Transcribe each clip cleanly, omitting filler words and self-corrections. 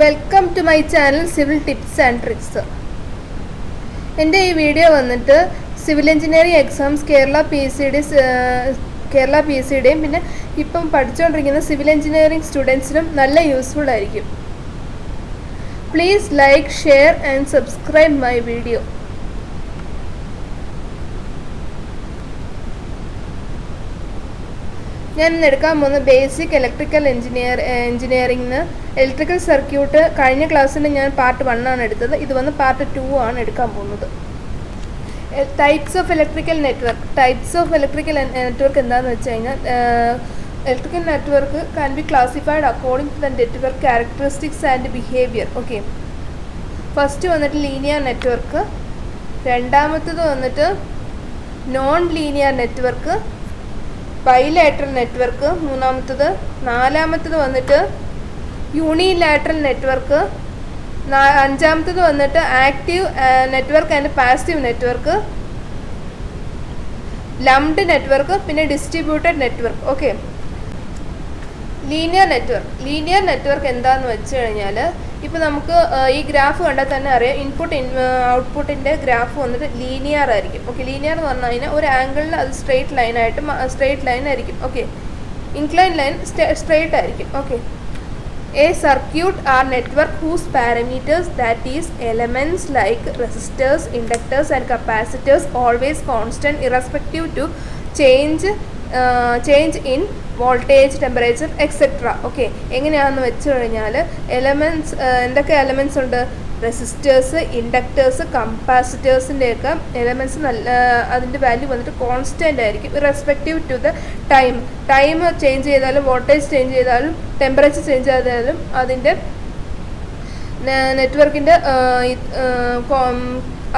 Welcome to my channel civil tips and tricks. എൻ്റെ ഈ video വന്നിട്ട് civil engineering exams Kerala P S സിയുടെയും പിന്നെ ഇപ്പം പഠിച്ചുകൊണ്ടിരിക്കുന്ന സിവിൽ എഞ്ചിനീയറിംഗ് സ്റ്റുഡൻസിനും നല്ല യൂസ്ഫുൾ ആയിരിക്കും. Please like, share and subscribe my video. ഞാൻ ഇന്ന് എടുക്കാൻ പോകുന്ന ബേസിക് ഇലക്ട്രിക്കൽ എഞ്ചിനീയറിംഗിന് ഇലക്ട്രിക്കൽ സർക്യൂട്ട് കഴിഞ്ഞ ക്ലാസ്സിൽ ഞാൻ പാർട്ട് 1 ആണ് എടുത്തത്. ഇത് വന്ന് പാർട്ട് 2 ആണ് എടുക്കാൻ പോകുന്നത്. ടൈപ്സ് ഓഫ് ഇലക്ട്രിക്കൽ നെറ്റ്വർക്ക് എന്താണെന്ന് വെച്ച് കഴിഞ്ഞാൽ electrical network can be classified according to the network characteristics and behaviour. Okay, first വന്നിട്ട് ലീനിയർ നെറ്റ്വർക്ക്, രണ്ടാമത്തത് വന്നിട്ട് non linear network, bilateral network മൂന്നാമത്തത്, നാലാമത്തത് വന്നിട്ട് യൂണിലാറ്ററൽ നെറ്റ്വർക്ക്, അഞ്ചാമത്തത് വന്നിട്ട് active network and passive network, lumped network, പിന്നെ distributed network. Okay, linear network എന്താണെന്ന് വെച്ച് കഴിഞ്ഞാൽ ഇപ്പോൾ നമുക്ക് ഈ ഗ്രാഫ് കണ്ടാൽ തന്നെ അറിയാം, ഔട്ട്പുട്ടിൻ്റെ ഗ്രാഫ് വന്നിട്ട് ലീനിയർ ആയിരിക്കും. ഓക്കെ, ലീനിയർ എന്ന് പറഞ്ഞു കഴിഞ്ഞാൽ ഒരു ആംഗിളിൽ അത് സ്ട്രെയിറ്റ് ലൈൻ ആയിരിക്കും. ഓക്കെ, ഇൻക്ലൈൻ ലൈൻ സ്ട്രെയിറ്റ് ആയിരിക്കും. Okay, a circuit or network whose parameters, that is elements like resistors, inductors and capacitors, always constant irrespective to change in voltage, temperature, etc. Okay, എങ്ങനെയാണെന്ന് വെച്ച് കഴിഞ്ഞാൽ എന്തൊക്കെ elements ഉണ്ട്? Resistors, inductors, കപ്പാസിറ്റേഴ്സിൻ്റെയൊക്കെ elements അതിൻ്റെ value വന്നിട്ട് constant ആയിരിക്കും, irrespective to the time change ചെയ്താലും വോൾട്ടേജ് ചേഞ്ച് ചെയ്താലും ടെമ്പറേച്ചർ ചേഞ്ച് ചെയ്താലും അതിൻ്റെ നെറ്റ്വർക്കിൻ്റെ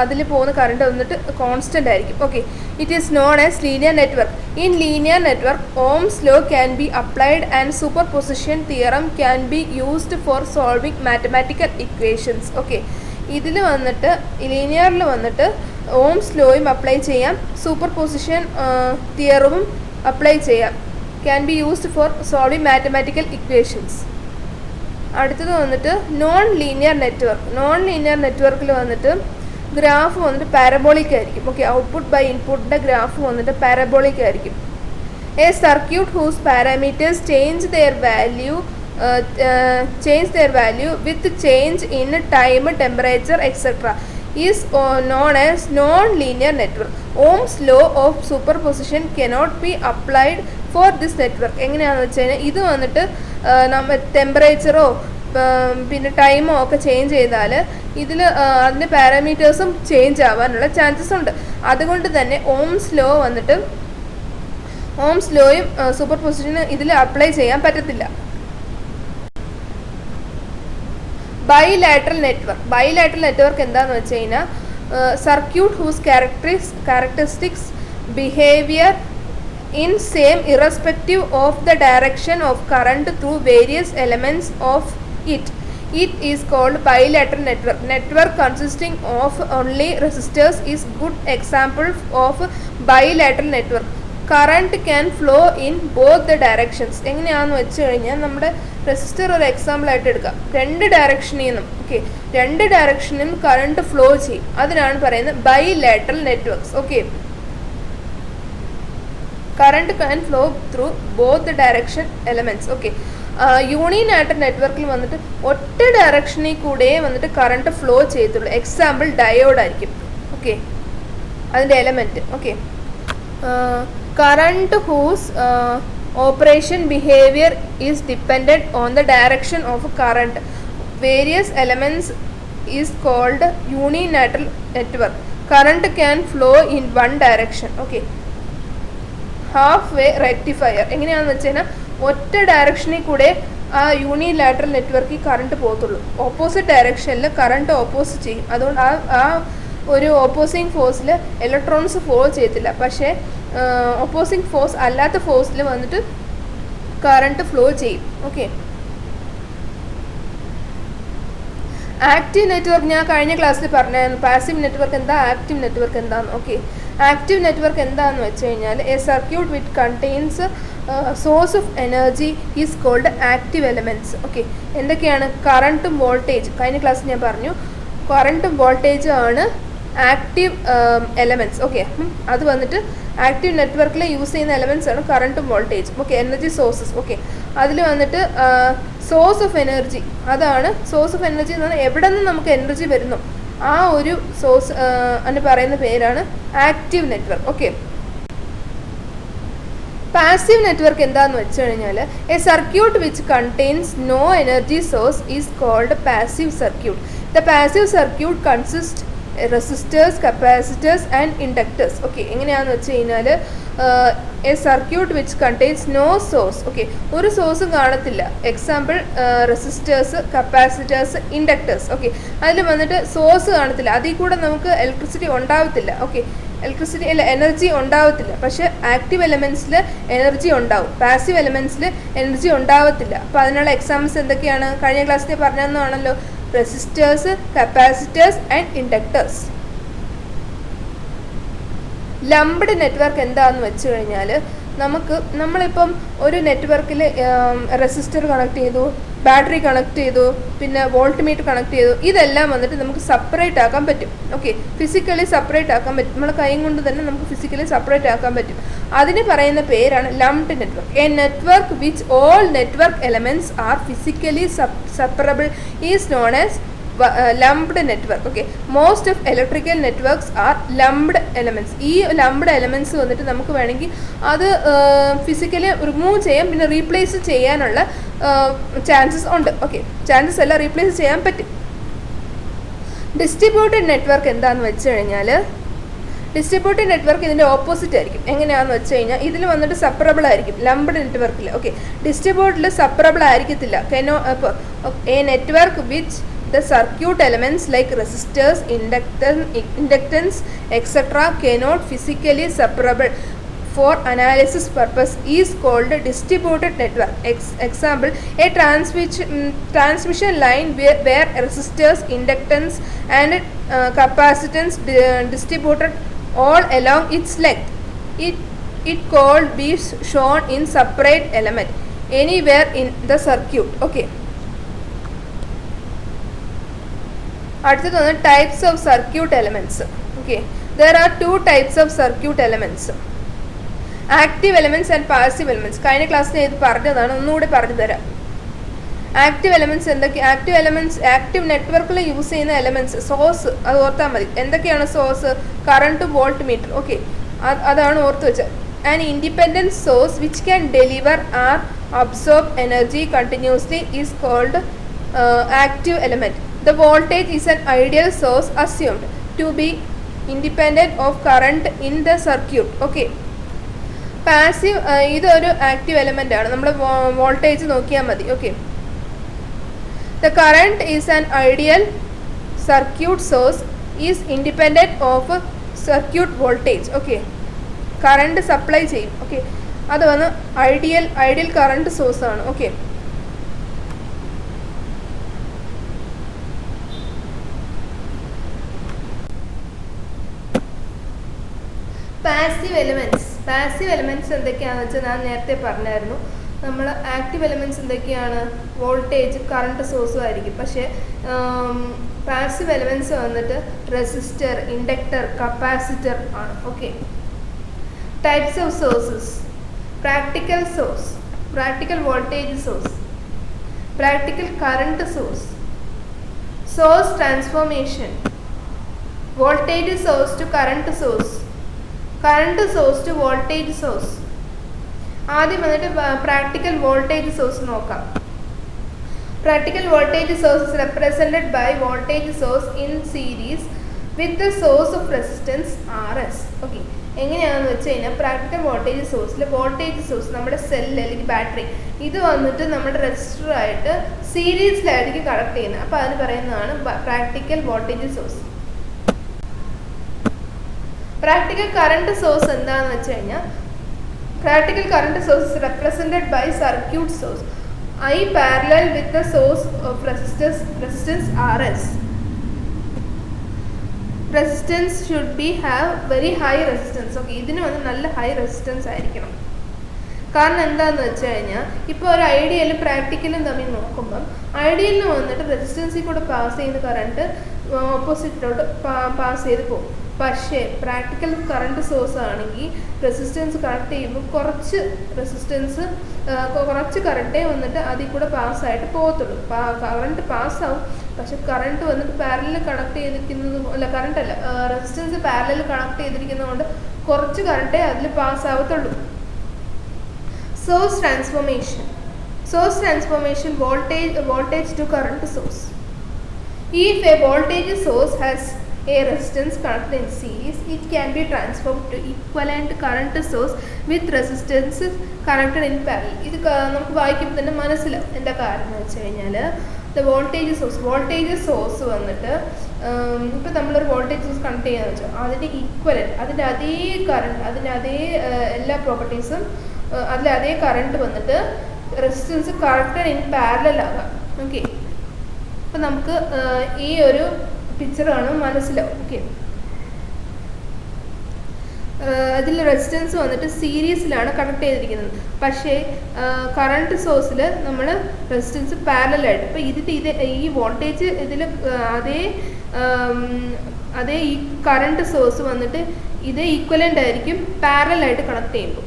അതിൽ പോകുന്ന കറണ്ട് വന്നിട്ട് കോൺസ്റ്റൻ്റ് ആയിരിക്കും. Okay, it is known as linear network. In linear network ohm's law can be applied and superposition theorem can be used for solving mathematical equations. Okay, ഇതിൽ വന്നിട്ട് ലീനിയറിൽ വന്നിട്ട് ഓംസ് ലോയും അപ്ലൈ ചെയ്യാം, super position തിയറവും apply ചെയ്യാം. Can be used for solving mathematical equations. അടുത്തത് വന്നിട്ട് non linear നെറ്റ്വർക്കിൽ വന്നിട്ട് graph വന്നിട്ട് പാരബോളിക് ആയിരിക്കും. ഓക്കെ, ഔട്ട്പുട്ട് ബൈ ഇൻപുട്ടിൻ്റെ ഗ്രാഫ് വന്നിട്ട് പാരബോളിക് ആയിരിക്കും. A circuit whose parameters change their value with change in time, temperature, etcetera is known as non linear network. Ohm's law of superposition cannot be applied for this network. എങ്ങനെയാണെന്ന് വെച്ച് കഴിഞ്ഞാൽ ഇത് വന്നിട്ട് നമ്മൾ ടെമ്പറേച്ചറോ പിന്നെ ടൈമോ ഒക്കെ change ചെയ്താൽ ഇതിൽ അതിൻ്റെ പാരാമീറ്റേഴ്സും ചേഞ്ച് ആവാനുള്ള ചാൻസസ് ഉണ്ട്. അതുകൊണ്ട് തന്നെ ഓംസ് ലോയും സൂപ്പർ പൊസിഷന് ഇതിൽ അപ്ലൈ ചെയ്യാൻ പറ്റത്തില്ല. ബൈലാറ്ററൽ നെറ്റ്വർക്ക് എന്താണെന്ന് വെച്ച് കഴിഞ്ഞാൽ circuit whose characteristics behaviour in same irrespective of the direction of current through various elements of it is called bilateral network consisting of only resistors is good example of bilateral network. Current can flow in both the directions. എങ്ങനെയാണെന്ന് വെച്ച് കഴിഞ്ഞാൽ നമ്മുടെ resistor ഒരു example ആയിട്ട് എടുക്കാം. രണ്ട് ഡയറക്ഷനിൽ നിന്നും കറണ്ട് ഫ്ലോ ചെയ്യും. അതിനാണ് പറയുന്നത് bilateral networks. Okay, current can flow through both the direction elements. Okay, unilateral നെറ്റ്വർക്കിൽ വന്നിട്ട് ഒറ്റ ഡയറക്ഷനിൽ കൂടെ വന്നിട്ട് കറണ്ട് ഫ്ലോ ചെയ്യത്തുള്ളൂ. എക്സാമ്പിൾ ഡയോഡ് ആയിരിക്കും. ഓക്കെ, അതിൻ്റെ element. Okay, current whose operation behaviour is dependent on the direction of current various elements is called unilateral network. Current can flow in one direction. Okay, half way rectifier എങ്ങനെയാണെന്ന് വെച്ച് കഴിഞ്ഞാൽ ഒറ്റ ഡയറക്ഷനിൽ കൂടെ ആ unilateral നെറ്റ്വർക്കിൽ current പോകത്തുള്ളൂ. Opposite ഡയറക്ഷനിൽ കറണ്ട് ഓപ്പോസ് ചെയ്യും. അതുകൊണ്ട് ആ ഒരു ഓപ്പോസിങ് ഫോഴ്സിൽ ഇലക്ട്രോൺസ് ഫ്ലോ ചെയ്യത്തില്ല. പക്ഷേ ഓപ്പോസിങ് ഫോഴ്സ് അല്ലാത്ത ഫോഴ്സിൽ വന്നിട്ട് കറണ്ട് ഫ്ലോ ചെയ്യും. ഓക്കെ, ആക്റ്റീവ് നെറ്റ്വർക്ക് ഞാൻ കഴിഞ്ഞ ക്ലാസ്സിൽ പറഞ്ഞായിരുന്നു. പാസീവ് നെറ്റ്വർക്ക് എന്താ, ആക്റ്റീവ് നെറ്റ്വർക്ക് എന്താന്ന്. ഓക്കെ, ആക്റ്റീവ് നെറ്റ്വർക്ക് എന്താണെന്ന് വെച്ച് കഴിഞ്ഞാൽ a circuit with contains source of energy is called active elements. Okay, എന്തൊക്കെയാണ്? കറണ്ടും വോൾട്ടേജ്. കഴിഞ്ഞ ക്ലാസ്സിൽ ഞാൻ പറഞ്ഞു കറണ്ടും വോൾട്ടേജും ആണ് ആക്റ്റീവ് എലമെൻറ്റ്സ്. ഓക്കെ, അത് വന്നിട്ട് ആക്റ്റീവ് നെറ്റ്വർക്കിൽ യൂസ് ചെയ്യുന്ന എലമെൻറ്റ്സ് ആണ് കറണ്ടും വോൾട്ടേജും. Okay, energy sources. ഓക്കെ, അതിൽ വന്നിട്ട് സോഴ്സ് ഓഫ് എനർജി, അതാണ് സോഴ്സ് ഓഫ് എനർജി എന്ന് പറഞ്ഞാൽ എവിടെ നിന്ന് നമുക്ക് എനർജി വരുന്നു ആ ഒരു സോഴ്സ് എന്ന് പറയുന്ന പേരാണ് active network. Okay, passive network എന്താണെന്ന് വെച്ച് കഴിഞ്ഞാൽ a circuit which contains no energy source is called passive circuit. The passive circuit consist resistors, capacitors and inductors. Okay, എങ്ങനെയാണെന്ന് വെച്ച് കഴിഞ്ഞാൽ a circuit which contains no source. Okay, ഒരു സോഴ്സും കാണത്തില്ല. Example resistors, capacitors, inductors. Okay, അതിൽ വന്നിട്ട് source കാണത്തില്ല, അതിൽ കൂടെ നമുക്ക് ഇലക്ട്രിസിറ്റി ഉണ്ടാവത്തില്ല. ഓക്കെ, ഇലക്ട്രിസിറ്റി അല്ല, എനർജി ഉണ്ടാവത്തില്ല. പക്ഷേ ആക്റ്റീവ് എലമെൻറ്റ്സിൽ എനർജി ഉണ്ടാവും, പാസീവ് എലമെൻറ്റ്സിൽ എനർജി ഉണ്ടാവത്തില്ല. അപ്പോൾ അതിനുള്ള എക്സാമ്പിൾസ് എന്തൊക്കെയാണ്? കഴിഞ്ഞ ക്ലാസ്സിൽ പറഞ്ഞതെന്നാണല്ലോ, resistors, capacitors and inductors. Lumped network എന്താണെന്ന് വെച്ച് കഴിഞ്ഞാൽ നമ്മളിപ്പം ഒരു നെറ്റ്വർക്കിൽ റെസിസ്റ്റർ കണക്ട് ചെയ്തു, ബാറ്ററി കണക്ട് ചെയ്തു, പിന്നെ വോൾട്ട് മീറ്റർ കണക്ട് ചെയ്തു, ഇതെല്ലാം വന്നിട്ട് നമുക്ക് സെപ്പറേറ്റ് ആക്കാൻ പറ്റും. ഓക്കെ, ഫിസിക്കലി സെപ്പറേറ്റ് ആക്കാൻ പറ്റും. നമ്മളെ കൈ കൊണ്ട് തന്നെ നമുക്ക് ഫിസിക്കലി സെപ്പറേറ്റ് ആക്കാൻ പറ്റും. അതിന് പറയുന്ന പേരാണ് lumped network. A network which all network elements are physically separable is known as lumped network. Okay, most of electrical networks are lumped elements. ഈ lumped elements വന്നിട്ട് നമുക്ക് വേണമെങ്കിൽ അത് ഫിസിക്കലി റിമൂവ് ചെയ്യാം, പിന്നെ റീപ്ലേസ് ചെയ്യാനുള്ള ചാൻസസ് ഉണ്ട്. ഓക്കെ, ചാൻസസ് എല്ലാം റീപ്ലേസ് ചെയ്യാൻ പറ്റും. ഡിസ്ട്രിബ്യൂട്ടഡ് നെറ്റ്വർക്ക് എന്താണെന്ന് വെച്ച് കഴിഞ്ഞാൽ ഡിസ്ട്രിബ്യൂട്ടഡ് നെറ്റ്വർക്ക് ഇതിൻ്റെ ഓപ്പോസിറ്റ് ആയിരിക്കും. എങ്ങനെയാണെന്ന് വെച്ച് കഴിഞ്ഞാൽ ഇതിൽ വന്നിട്ട് സെപ്പറബിൾ ആയിരിക്കും ലംപ്ഡ് നെറ്റ്വർക്കിൽ. ഓക്കെ, ഡിസ്ട്രിബ്യൂട്ടഡിൽ സെപ്പറബിൾ ആയിരിക്കത്തില്ല. A network which the circuit elements like resistors, inductance, etc. cannot physically separable for analysis purpose is called distributed network. Example, a transmission line where resistors, inductance and capacitance distributed all along its length. It called be shown in separate element anywhere in the circuit. Okay, അടുത്തത് വന്ന് types of circuit elements. Okay, there are 2 types of circuit elements, active elements and passive elements. കഴിഞ്ഞ ക്ലാസ്സിൽ ഇത് പറഞ്ഞതാണ്, ഒന്നുകൂടി പറഞ്ഞു തരാം. Active elements എന്തൊക്കെ? ആക്റ്റീവ് എലമെൻറ്റ്സ് ആക്റ്റീവ് നെറ്റ്വർക്കിൽ യൂസ് ചെയ്യുന്ന എലമെൻറ്റ്സ്. സോഴ്സ് അത് ഓർത്താൽ മതി. എന്തൊക്കെയാണ് source? Current, volt meter. Okay, അതാണ് ഓർത്ത് വെച്ചത്. An independent source which can deliver or absorb energy continuously is called active element. The voltage is an ideal source assumed to be independent of current in the circuit. Okay, passive ഇതൊരു active element ആണ്. നമ്മൾ voltage നോക്കിയാൽ മതി. Okay, the current is an ideal circuit source is independent of circuit voltage. Okay, current supply ചെയ്യും. Okay, അത് വന്ന് ideal current source ആണ്. Okay, passive elements എന്തൊക്കെയാണെന്ന് വെച്ചാൽ ഞാൻ നേരത്തെ പറഞ്ഞായിരുന്നു. നമ്മൾ ആക്റ്റീവ് എലമെൻറ്റ്സ് എന്തൊക്കെയാണ്? വോൾട്ടേജ്, കറണ്ട് സോഴ്സും ആയിരിക്കും. പക്ഷേ പാസീവ് എലമെൻറ്റ്സ് വന്നിട്ട് റെസിസ്റ്റർ, ഇൻഡക്ടർ, കപ്പാസിറ്റർ ആണ്. Okay, types of sources: practical source, practical voltage source, practical current source, source transformation, voltage source to current source, current source to voltage source. ആദ്യം വന്നിട്ട് practical voltage source നോക്കാം. Practical voltage source is represented by voltage source in series with the source of resistance RS. Okay, എങ്ങനെയാണെന്ന് വെച്ച് കഴിഞ്ഞാൽ practical voltage സോഴ്സിൽ voltage source നമ്മുടെ cell അല്ലെങ്കിൽ battery ഇത് വന്നിട്ട് നമ്മുടെ റെസിസ്റ്ററായിട്ട് സീരീസിലായിരിക്കും കണക്ട് ചെയ്യുന്നത്. അപ്പോൾ അതിന് പറയുന്നതാണ് practical voltage source. Practical current source എന്താണെന്ന് വെച്ച് കഴിഞ്ഞാൽ practical current source represented by circuit source I parallel with the source of resistance RS. Resistance should be have very high resistance. Okay, ഇതിന് വന്ന് നല്ല high resistance ആയിരിക്കണം. കാരണം എന്താണെന്ന് വെച്ച് കഴിഞ്ഞാൽ ഇപ്പോൾ ഒരു ഐഡിയലും പ്രാക്ടിക്കലും തമ്മിൽ നോക്കുമ്പം ഐഡിയലിന് വന്നിട്ട് റെസിസ്റ്റൻസിൽ കൂടെ പാസ് ചെയ്യുന്ന കറണ്ട് ഓപ്പോസിറ്റിലോട്ട് പാസ് ചെയ്ത് പോകും. പക്ഷേ പ്രാക്ടിക്കൽ കറണ്ട് സോഴ്സ് ആണെങ്കിൽ റെസിസ്റ്റൻസ് കണക്ട് ചെയ്യുമ്പോൾ കുറച്ച് കറണ്ടേ വന്നിട്ട് അതിൽ കൂടെ പാസ്സായിട്ട് പോകത്തുള്ളൂ. കറണ്ട് പാസ്സാവും, പക്ഷെ കറണ്ട് വന്നിട്ട് പാരലൽ കണക്ട് ചെയ്തിരിക്കുന്നത് കറണ്ട് അല്ല, റെസിസ്റ്റൻസ് പാരലൽ കണക്ട് ചെയ്തിരിക്കുന്നത് കൊണ്ട് കുറച്ച് കറണ്ടേ അതിൽ പാസ്സാവത്തുള്ളൂ. Source transformation voltage to current source. If a voltage source has a resistance connected in series, it can be transformed to equivalent current source with resistance connected in parallel. ഇത് നമുക്ക് വായിക്കുമ്പോൾ തന്നെ മനസ്സിലാവും എന്താ കാരണം എന്ന് വെച്ച് കഴിഞ്ഞാൽ വോൾട്ടേജ് സോഴ്സ് വന്നിട്ട് ഇപ്പം നമ്മളൊരു വോൾട്ടേജ് സോഴ്സ് കണക്ട് ചെയ്യാന്ന് വെച്ചാൽ അതിൻ്റെ ഈക്വലൻറ്റ്, അതിൻ്റെ അതേ കറണ്ട്, അതിൻ്റെ അതേ എല്ലാ പ്രോപ്പർട്ടീസും, അതിൽ അതേ കറണ്ട് വന്നിട്ട് റെസിസ്റ്റൻസ് കണക്റ്റഡ് ഇൻ പാരലൽ ആകാം. ഓക്കെ, അപ്പം നമുക്ക് ഈ ഒരു പിക്ചർ കാണുമ്പോൾ മനസ്സിലാവും. ഓക്കെ, അതിൽ റെസിസ്റ്റൻസ് വന്നിട്ട് സീരീസിലാണ് കണക്ട് ചെയ്തിരിക്കുന്നത്, പക്ഷേ കറണ്ട് സോഴ്സിൽ നമ്മൾ റെസിസ്റ്റൻസ് പാരലലായിട്ട്, ഇപ്പോൾ ഈ വോൾട്ടേജ് ഇതിൽ അതേ ഈ കറണ്ട് സോഴ്സ് വന്നിട്ട് ഇതേ ഈക്വലൻ്റ് ആയിരിക്കും പാരലലായിട്ട് കണക്ട് ചെയ്യുമ്പോൾ.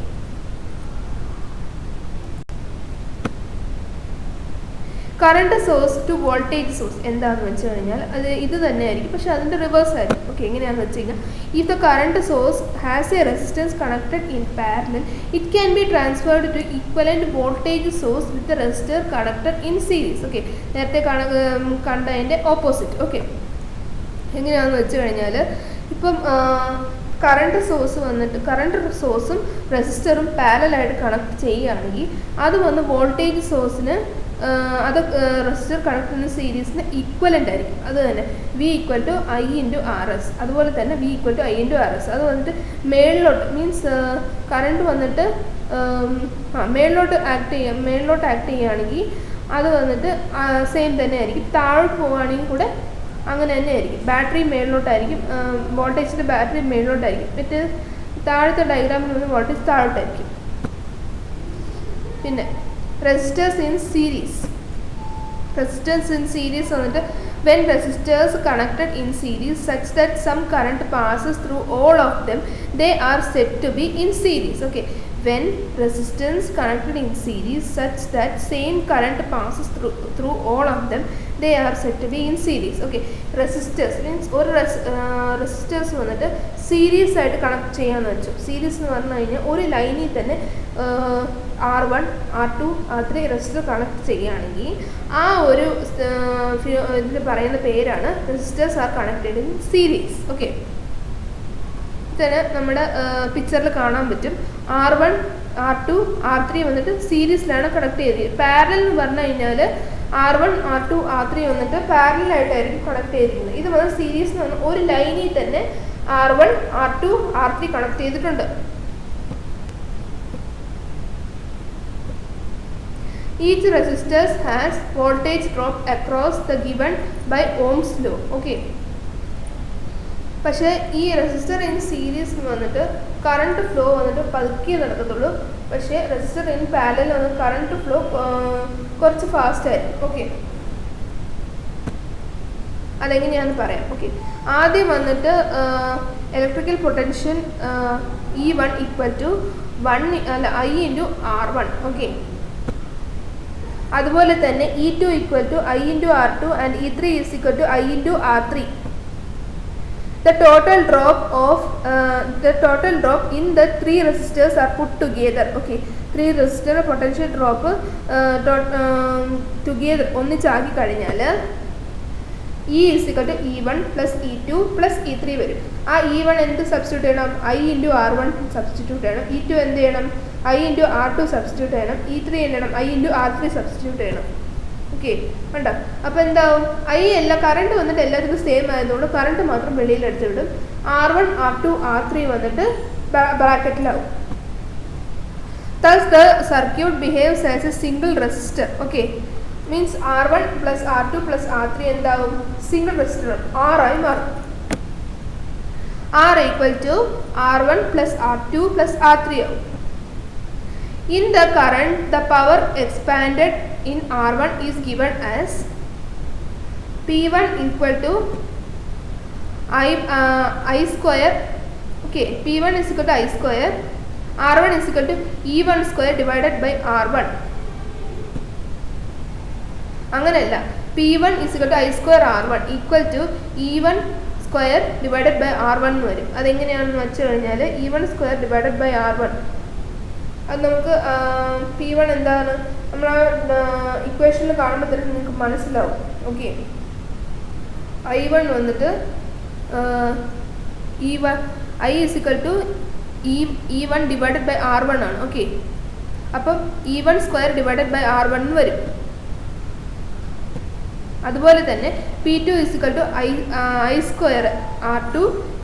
Current source to voltage source എന്താണെന്ന് വെച്ച് കഴിഞ്ഞാൽ അത് ഇത് തന്നെ ആയിരിക്കും, പക്ഷെ അതിൻ്റെ റിവേഴ്സ് ആയിരിക്കും. ഓക്കെ, എങ്ങനെയാണെന്ന് വെച്ച് കഴിഞ്ഞാൽ if the current source has a resistance connected in parallel it can be transferred to equivalent voltage source with resistor connected in series. Okay, നേരത്തെ കണ്ടതിൻ്റെ ഓപ്പോസിറ്റ്. ഓക്കെ, എങ്ങനെയാണെന്ന് വെച്ച് കഴിഞ്ഞാൽ ഇപ്പം കറണ്ട് സോഴ്സും റെസിസ്റ്ററും പാരലലായിട്ട് കണക്ട് ചെയ്യുകയാണെങ്കിൽ അത് വന്ന് വോൾട്ടേജ് സോഴ്സിന് അത് റെസിസ്റ്റർ കണക്ട് ചെയ്യുന്ന സീരീസിന് ഈക്വലൻ്റ് ആയിരിക്കും. അത് തന്നെ V = I × RS. അതുപോലെ തന്നെ V = I × RS. അത് വന്നിട്ട് മേളിലോട്ട് മീൻസ് കറണ്ട് വന്നിട്ട് മേളിലോട്ട് ആക്ട് ചെയ്യുകയാണെങ്കിൽ അത് വന്നിട്ട് സെയിം തന്നെ ആയിരിക്കും. താഴോട്ട് പോവുകയാണെങ്കിൽ കൂടെ അങ്ങനെ തന്നെ ആയിരിക്കും. ബാറ്ററി മേളിലോട്ടായിരിക്കും, വോൾട്ടേജിൻ്റെ ബാറ്ററി മേളിലോട്ടായിരിക്കും. മറ്റേ താഴത്തെ ഡയഗ്രാമിൽ വന്ന് വോൾട്ടേജ് താഴോട്ടായിരിക്കും. പിന്നെ resistors in series വന്നിട്ട് when resistors connected in series such that some current passes through all of them, they are said to be in series. Okay, when resistance connected in series such that same current passes through all of them, they are said to be in series. Okay, resistors means ഒരു resistors വന്നിട്ട് series ആയിട്ട് connect ചെയ്യാന്ന് വെച്ചു. Series എന്ന് പറഞ്ഞു കഴിഞ്ഞാൽ ഒരു ലൈനിൽ തന്നെ R1, R2, R3 resistor connect ചെയ്യുകയാണെങ്കിൽ ആ ഒരു ഇതിൽ പറയുന്ന പേരാണ് resistors are connected in series. Okay, തന്നെ നമ്മുടെ പിക്ചറിൽ കാണാൻ പറ്റും. R1, R2, R3 വന്നിട്ട് സീരീസിലാണ് കണക്ട് ചെയ്തത്. പാരലൽ എന്ന് പറഞ്ഞു കഴിഞ്ഞാൽ R1, R2, R3 വന്നിട്ട് പാരലലായിട്ടായിരിക്കും കണക്ട് ചെയ്തിരിക്കുന്നത്. ഇത് വന്ന് സീരീസ് എന്ന് പറഞ്ഞാൽ ഒരു ലൈനിൽ തന്നെ R1, R2, R3 കണക്ട് ചെയ്തിട്ടുണ്ട്. Each resistor has voltage drop across the given by Ohm's law. Okay. പക്ഷേ ഈ റെസിസ്റ്റർ ഇൻ സീരീസ് വന്നിട്ട് കറണ്ട് ഫ്ലോ വന്നിട്ട് പതുക്കെ നടക്കത്തുള്ളൂ. പക്ഷേ റെസിസ്റ്റർ ഇൻ പാരലൽ വന്നിട്ട് കറണ്ട് ഫ്ലോ കുറച്ച് ഫാസ്റ്റ് ആയിരിക്കും. ഓക്കെ, അതെങ്ങനെയാണെന്ന് പറയാം. ഓക്കെ, ആദ്യം വന്നിട്ട് electrical potential E1 = I × R1. Okay, അതുപോലെ തന്നെ E2 = I × R2 and E3 = I × R3. The total drop in the three resistors are put together. Okay, three resistor potential drop together ഒന്നിച്ചാക്കി കഴിഞ്ഞാൽ E = E1 + E2 + E3 വരും. ആ E1 എന്ത് substitute ചെയ്യണം? I × R1 substitute ചെയ്യണം. E2 എന്ത് ചെയ്യണം? I × R2 substitute ചെയ്യണം. E3 എന്ത് ചെയ്യണം? I × R3 സബ്സ്റ്റിറ്റ്യൂട്ട് ചെയ്യണം. ഓക്കെ, ഉണ്ടോ? അപ്പോൾ എന്താവും? കറണ്ട് വന്നിട്ട് എല്ലാവർക്കും സെയിം ആയതുകൊണ്ട് കറണ്ട് മാത്രം വെളിയിൽ എടുത്ത് വിടും. R1, R2, R3 വന്നിട്ട് ബ്രാക്കറ്റിലാവും. Thus the circuit behaves as a single resistor. Okay, means R1 + R2 + R3 എന്താവും? സിംഗിൾ റെസിസ്റ്റർ R ആയി മാറും. R = R1 + R2 + R3 ആവും. In the current, the power expanded in R1 is given as P1 equal to I square. Okay, P1 is equal to I square. R1 is equal to E1 square divided by R1. അങ്ങനെയല്ല, P1 is equal to I square R1 equal to E1 square divided by R1 എന്ന് വരും. അതെങ്ങനെയാണെന്ന് വെച്ച് കഴിഞ്ഞാൽ E1 square divided by R1, അത് നമുക്ക് P1 എന്താണ് നമ്മൾ ഇക്വേഷനിൽ കാണുമ്പോൾ തന്നെ നിങ്ങൾക്ക് മനസ്സിലാവും. ഓക്കെ, I1 വന്നിട്ട് I is equal to E1 divided by R1 ആണ്. ഓക്കെ, അപ്പം E1 square divided by R1 എന്ന് വരും. അതുപോലെ തന്നെ P2 is equal to I square R2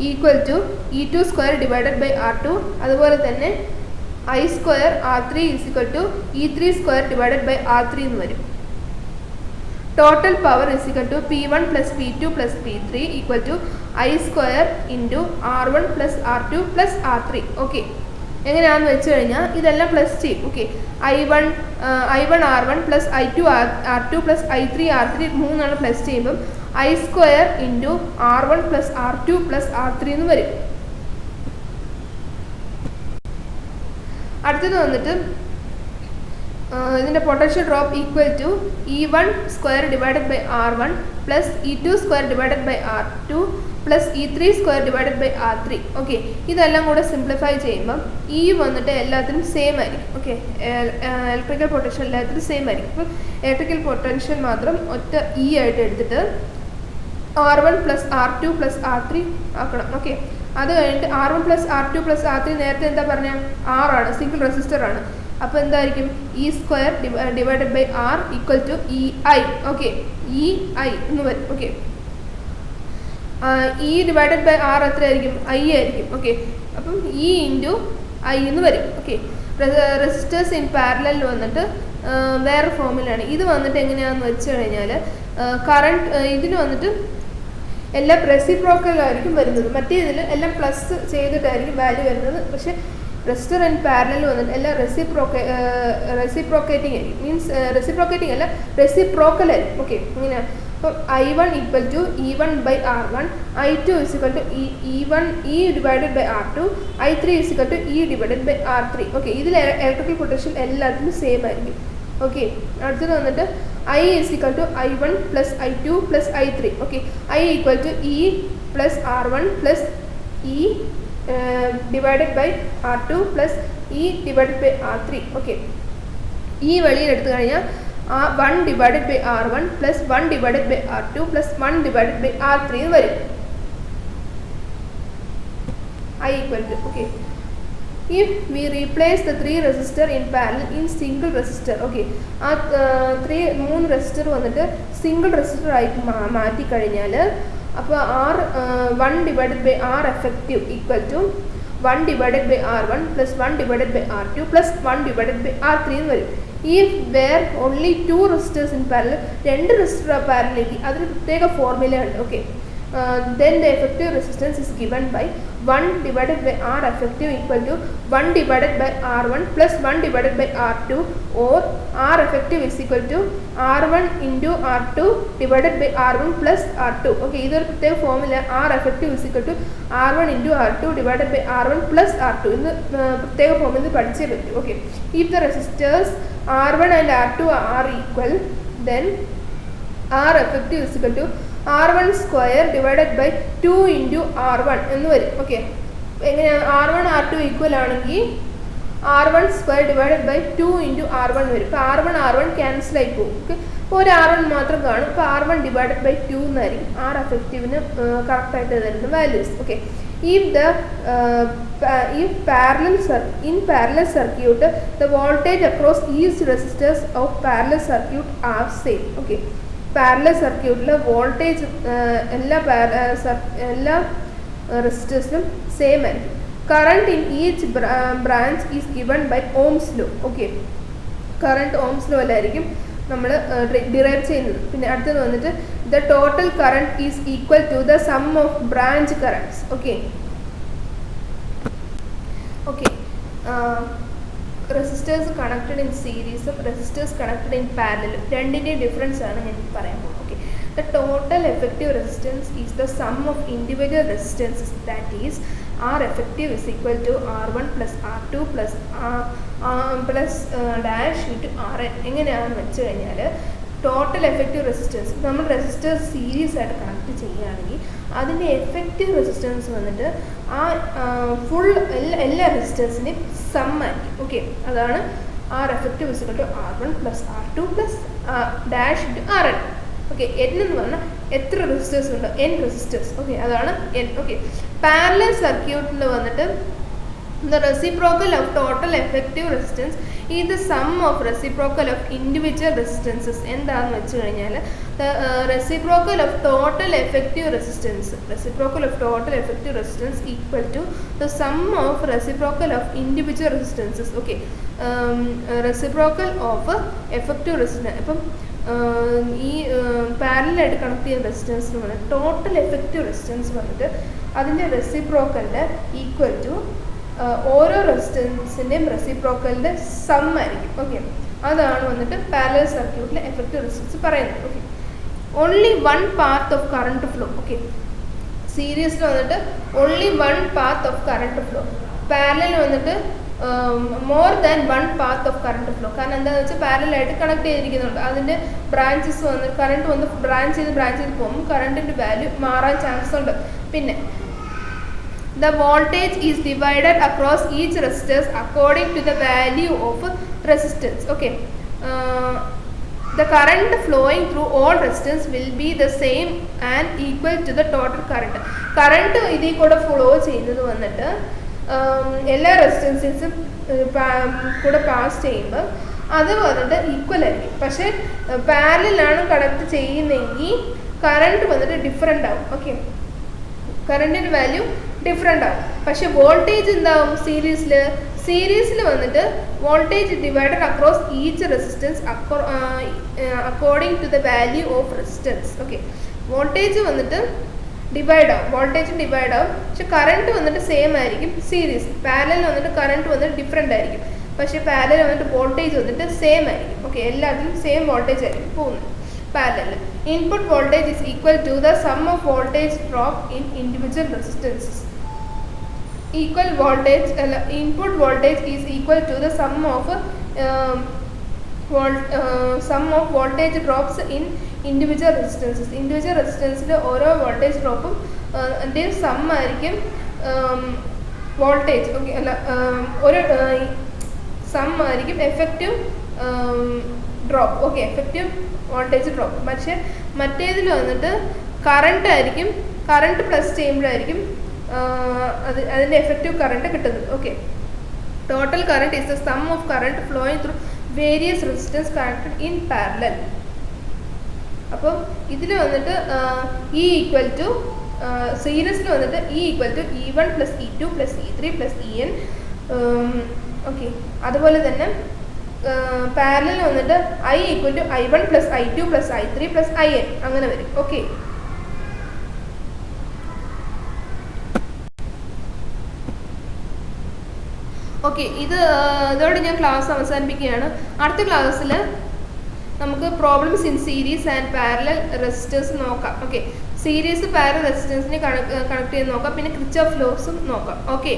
equal to E2 square divided by R2. അതുപോലെ തന്നെ I square R3 is equal to E3 square divided by R3 എന്ന് വരും. Total power is equal to P1 plus P2 plus P3 equal to I square into R1 plus R2 plus R3. Okay, എങ്ങനെയാണെന്ന് വെച്ച് കഴിഞ്ഞാൽ ഇതെല്ലാം plus ചെയ്യും. Okay, I1 R1 plus I2 R2 plus I3 R3 മൂന്നാണ് plus ചെയ്യുമ്പം I square into R1 plus R2 plus R3 എന്ന് വരും. അടുത്തത് വന്നിട്ട് ഇതിൻ്റെ potential drop equal to E1 square divided by R1 plus E2 square divided by R2 plus E3 square divided by R3. Okay, ഇതെല്ലാം കൂടെ simplify ചെയ്യുമ്പം ഈ വന്നിട്ട് എല്ലാത്തിനും സെയിം ആയിരിക്കും. ഓക്കെ, ഇലക്ട്രിക്കൽ പൊട്ടൻഷ്യൽ എല്ലാത്തിനും സെയിം ആയിരിക്കും. അപ്പം ഇലക്ട്രിക്കൽ പൊട്ടൻഷ്യൽ മാത്രം ഒറ്റ E ആയിട്ട് എടുത്തിട്ട് R1 plus R2 plus R3 ആക്കണം. ഓക്കെ, അത് കഴിഞ്ഞിട്ട് R1 plus R2 plus R3 നേരത്തെ എന്താ പറഞ്ഞാൽ R ആണ്, സിംഗിൾ റെസിസ്റ്റർ ആണ്. അപ്പോൾ എന്തായിരിക്കും E square divided by R equal to EI. Okay, EI എന്ന് വരും. Okay, E divided by R എത്രയായിരിക്കും? I ആയിരിക്കും. ഓക്കെ, അപ്പം E ഇൻറ്റു I എന്ന് വരും. ഓക്കെ, റെസിസ്റ്റേഴ്സ് ഇൻ പാരലൽ വന്നിട്ട് വേറെ ഫോമിലാണ്. ഇത് വന്നിട്ട് എങ്ങനെയാണെന്ന് വെച്ച് കഴിഞ്ഞാൽ കറണ്ട് ഇതിന് വന്നിട്ട് എല്ലാം റെസിപ്രോക്കലായിരിക്കും വരുന്നത്. മറ്റേ ഇതിൽ എല്ലാം പ്ലസ് ചെയ്തിട്ടായിരിക്കും വാല്യൂ വരുന്നത്. പക്ഷേ റെസിസ്റ്റർ ആൻഡ് പാരലൽ വന്നിട്ട് എല്ലാം റെസിപ്രോക്കേറ്റിംഗ് ആയിരിക്കും. മീൻസ് റെസിപ്രോക്കേറ്റിംഗ് അല്ല, റെസിപ്രോക്കലായിരിക്കും. ഓക്കെ, ഇങ്ങനെയാണ്. അപ്പം I1 equal to E1 by R1, I2 is equal to E divided by R2, I3 is equal to E divided by R3. Okay, ഇതിൽ electrical potential എല്ലാത്തിനും same ആയിരിക്കും. Okay, അടുത്തത് വന്നിട്ട് I is equal to I1 plus I2 plus I3. Okay, I equal to E plus R1 plus E divided by R2 plus E divided by R3. Okay, ഈ വെളിയിൽ എടുത്തു കഴിഞ്ഞാൽ 1 divided by R1 plus 1 divided by R2 plus 1 divided by R3 വരും. I equal to, okay, if we replace the 3 resistor in parallel in single resistor. Okay, ആ 3 resistor വന്നിട്ട് single resistor ആയിട്ട് മാറ്റി കഴിഞ്ഞാൽ അപ്പോൾ R1 divided by R effective equal to 1 divided by R1 plus 1 divided by R2 plus 1 divided by R3 എന്ന് വരും. If there only 2 resistors in parallel, 2 resistor parallel, അതിന് പ്രത്യേക ഫോർമുല ഉണ്ട്. Okay, then the effective resistance is given by 1 divided by R effective equal to 1 divided by R1 plus 1 divided by R2, or R effective is equal to R1 into R2 divided by R1 plus R2. Okay, ഇതൊരു പ്രത്യേക formula. R effective is equal to R1 into R2 divided by R1 plus R2. ഇന്ന് പ്രത്യേക formula പഠിച്ചേ പറ്റും. Okay, if the resistors R1 and R2 are equal, then R effective is equal to R1 square divided by 2 into R1 എന്ന് വരും. Okay, എങ്ങനെയാണ്? R1 R2 equal ആണെങ്കിൽ R1 square divided by 2 into R1 വരും. ഇപ്പോൾ R1 cancel ആയി പോകും. Okay, ഇപ്പോൾ ഒരു R1 മാത്രം കാണും. ഇപ്പോൾ R1 ഡിവൈഡഡ് ബൈ 2 എന്നായിരിക്കും R എഫക്റ്റീവിന് കറക്റ്റായിട്ട് തരുന്ന values. Okay, if in parallel circuit the voltage across each resistors of parallel circuit are same. Okay, parallel circuit voltage എല്ലാ resistors same ആയിരിക്കും. Current in each branch is given by Ohm's law. Okay, current Ohm's law അല്ലായിരിക്കും നമ്മൾ derive ചെയ്യുന്നത്. പിന്നെ അടുത്തത് വന്നിട്ട് the total current is equal to the sum of branch currents. Okay, okay, resistors connected in സീരീസും resistors connected in പാരലലും രണ്ടിൻ്റെയും difference ആണ് ഞാൻ പറയാൻ പോകുന്നത്. Okay, the total effective resistance is the sum of individual resistances, that is R effective is equal to R1 plus R2 plus dash into Rn. എങ്ങനെയാണെന്ന് വെച്ച് കഴിഞ്ഞാൽ total effective resistance നമ്മൾ resistors series ആയിട്ട് connect ചെയ്യുകയാണെങ്കിൽ അതിൻ്റെ effective resistance വന്നിട്ട് ആ full എല്ലാ റെസിസ്റ്റേഴ്സിൻ്റെയും സം ആയിരിക്കും. ഓക്കെ, അതാണ് R effective is equal to R1 plus R2 plus dash into Rn. Okay, N എന്ന് പറഞ്ഞാൽ എത്ര റെസിസ്റ്റേഴ്സ് ഉണ്ട്, N റെസിസ്റ്റേഴ്സ്. ഓക്കെ, അതാണ് N. ഓക്കെ, പാരലൽ സർക്യൂട്ടിൽ വന്നിട്ട് the reciprocal of total effective resistance is the sum of reciprocal of individual resistances. എന്താണെന്ന് വെച്ച് കഴിഞ്ഞാൽ the reciprocal of total effective resistance equal to the sum of reciprocal of individual resistances. Okay, reciprocal of effective resistance. അപ്പം ഈ പാരലായിട്ട് connect ചെയ്യുന്ന resistance എന്ന് പറഞ്ഞാൽ total effective resistance വന്നിട്ട് അതിൻ്റെ റെസിപ്രോക്കലിൻ്റെ ഈക്വൽ ടു ഓരോ റെസിസ്റ്റൻസിൻ്റെയും റെസിപ്രോക്കലിൻ്റെ സം ആയിരിക്കും. ഓക്കെ, അതാണ് വന്നിട്ട് പാരലൽ സർക്യൂട്ടിലെ എഫക്റ്റീവ് റെസിസ്റ്റൻസ് പറയുന്നത്. Okay, only one path of current flow. Okay, സീരീസിൽ വന്നിട്ട് only one path of current flow, parallel വന്നിട്ട് more than one path of current flow. കാരണം എന്താണെന്ന് വെച്ചാൽ പാരലായിട്ട് കണക്ട് ചെയ്തിരിക്കുന്നുണ്ട്, അതിൻ്റെ ബ്രാഞ്ചസ് വന്ന് കറണ്ട് വന്ന് ബ്രാഞ്ച് ചെയ്ത് പോകുമ്പോൾ കറണ്ടിൻ്റെ വാല്യൂ മാറാൻ ചാൻസ് ഉണ്ട്. പിന്നെ the voltage is divided across each resistors according to the value of resistance. Okay, the current flowing through all resistors will be the same and equal to the total current. Current ഇതിൽ കൂടെ flow ചെയ്യുന്നത് വന്നിട്ട് എല്ലാ റെസിസ്റ്റൻസും കൂടെ pass ചെയ്യുമ്പോൾ അത് വന്നിട്ട് ഈക്വൽ ആയിരിക്കും. പക്ഷേ പാരലലാണ് കണക്ട് ചെയ്യുന്നതെങ്കിൽ കറണ്ട് വന്നിട്ട് ഡിഫറെൻ്റ് ആവും. ഓക്കെ, കറണ്ടിൻ്റെ വാല്യൂ ഡിഫറെൻ്റ് ആവും. പക്ഷേ വോൾട്ടേജ് എന്താവും സീരീസിൽ വന്നിട്ട് voltage divided across each resistance according to the value of resistance. Okay, voltage വന്നിട്ട് ഡിവൈഡ് ആവും, പക്ഷെ കറണ്ട് വന്നിട്ട് സെയിം ആയിരിക്കും സീരീസ്. പാരലൽ വന്നിട്ട് കറണ്ട് വന്നിട്ട് ഡിഫറെൻ്റ് ആയിരിക്കും, പക്ഷേ പാരലൽ വന്നിട്ട് വോൾട്ടേജ് വന്നിട്ട് സെയിം ആയിരിക്കും. ഓക്കെ, എല്ലാത്തിലും സെയിം വോൾട്ടേജ് ആയിരിക്കും പോകുന്നത്. Parallel input voltage is equal to the sum of voltage drop in individual resistances. Equal voltage input voltage is equal to the sum of voltage drops in individual resistances. Individual resistances ഓരോ voltage ഡ്രോപ്പും അതിൻ്റെ sum ആയിരിക്കും voltage. Okay, അല്ല ഒരു sum ആയിരിക്കും effective drop. Okay, effective voltage drop. പക്ഷേ മറ്റേതിൽ വന്നിട്ട് കറണ്ട് ആയിരിക്കും, കറണ്ട് പ്ലസ് ചെയ്യുമ്പോഴായിരിക്കും അതിൻ്റെ എഫക്റ്റീവ് കറണ്ട് കിട്ടുന്നത്. Okay, total current is the sum of current flowing through various resistance connected in parallel. അപ്പോൾ ഇതിൽ വന്നിട്ട് ഇ ഈക്വൽ ടു സീരീസിൽ വന്നിട്ട് E equal to E1 plus E2 plus E3 plus EN. Okay, അതുപോലെ തന്നെ parallel വന്നിട്ട് I equal to I1 plus I2 plus I3 plus IN അങ്ങനെ വരും. ഓക്കെ, ഇതോടെ ഞാൻ ക്ലാസ് അവസാനിപ്പിക്കുകയാണ്. അടുത്ത ക്ലാസ്സിൽ നമുക്ക് problems in series and parallel resistors നോക്കാം. ഓക്കെ, സീരീസ് പാരലൽ റെസിസ്റ്റൻസിനെ കണക്ട് ചെയ്ത് നോക്കാം, പിന്നെ കിർച്ചോഫ് ലോസും നോക്കാം. Okay,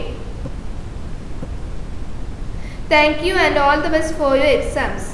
thank you and all the best for your exams.